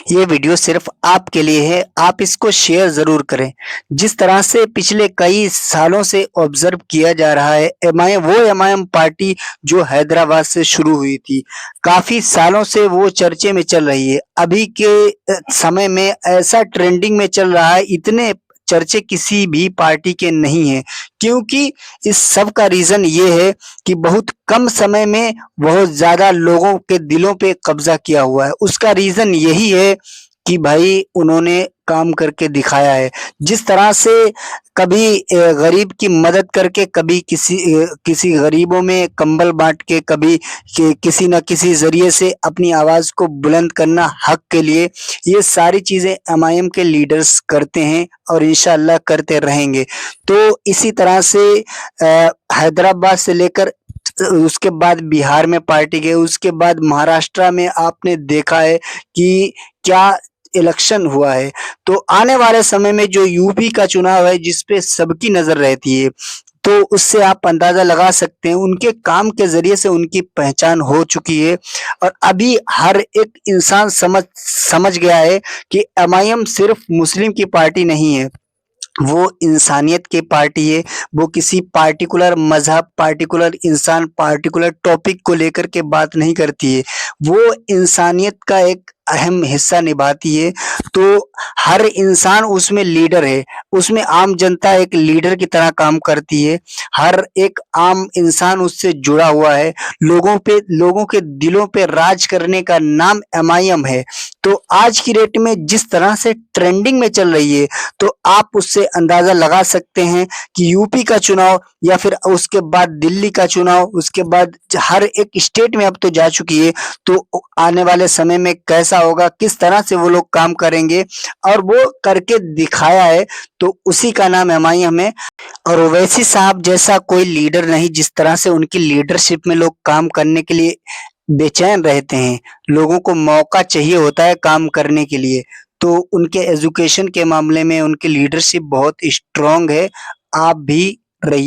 ये वीडियो सिर्फ आपके लिए है, आप इसको शेयर ज़रूर करें। जिस तरह से पिछले कई सालों से ऑब्ज़र्व किया जा रहा है, एमआईएम पार्टी जो हैदराबाद से शुरू हुई थी, काफ़ी सालों से वो चर्चे में चल रही है। अभी के समय में ऐसा ट्रेंडिंग में चल रहा है, इतने चर्चे किसी भी पार्टी के नहीं हैं, क्योंकि इस सब का रीज़न ये है कि बहुत कम समय में बहुत ज़्यादा लोगों के दिलों पे कब्ज़ा किया हुआ है। उसका रीज़न यही है कि भाई उन्होंने काम करके दिखाया है। जिस तरह से कभी गरीब की मदद करके, कभी किसी गरीबों में कंबल बाँट के, कभी किसी न किसी ज़रिए से अपनी आवाज़ को बुलंद करना हक के लिए, ये सारी चीज़ें एमआईएम के लीडर्स करते हैं और इंशाअल्लाह करते रहेंगे। तो इसी तरह से हैदराबाद से लेकर उसके बाद बिहार में पार्टी गए, उसके बाद महाराष्ट्र में आपने देखा है कि क्या इलेक्शन हुआ है। तो आने वाले समय में जो यूपी का चुनाव है, जिस पे सबकी नज़र रहती है, तो उससे आप अंदाज़ा लगा सकते हैं उनके काम के ज़रिए से उनकी पहचान हो चुकी है और अभी हर एक इंसान समझ गया है कि एमआईएम सिर्फ मुस्लिम की पार्टी नहीं है। वो इंसानियत की पार्टी है, वो किसी पार्टिकुलर मज़हब, पार्टिकुलर इंसान, पार्टिकुलर टॉपिक को लेकर के बात नहीं करती है। वो इंसानियत का एक अहम हिस्सा निभाती है, तो हर इंसान उसमें लीडर है, उसमें आम जनता एक लीडर की तरह काम करती है। हर एक आम इंसान उससे जुड़ा हुआ है, लोगों के दिलों पे राज करने का नाम एमआईएम है। तो आज की डेट में जिस तरह से ट्रेंडिंग में चल रही है, तो आप उससे अंदाज़ा लगा सकते हैं कि यूपी का चुनाव या फिर उसके बाद दिल्ली का चुनाव, उसके बाद हर एक स्टेट में अब तो जा चुकी है, तो आने वाले समय में कैसा होगा, किस तरह से वो लोग काम करेंगे और वो करके दिखाया है, तो उसी का नाम एमआईएम है। और ओवैसी साहब जैसा कोई लीडर नहीं, जिस तरह से उनकी लीडरशिप में लोग काम करने के लिए बेचैन रहते हैं, लोगों को मौका चाहिए होता है काम करने के लिए। तो उनके एजुकेशन के मामले में उनकी लीडरशिप बहुत स्ट्रॉन्ग है। आप भी रहिए।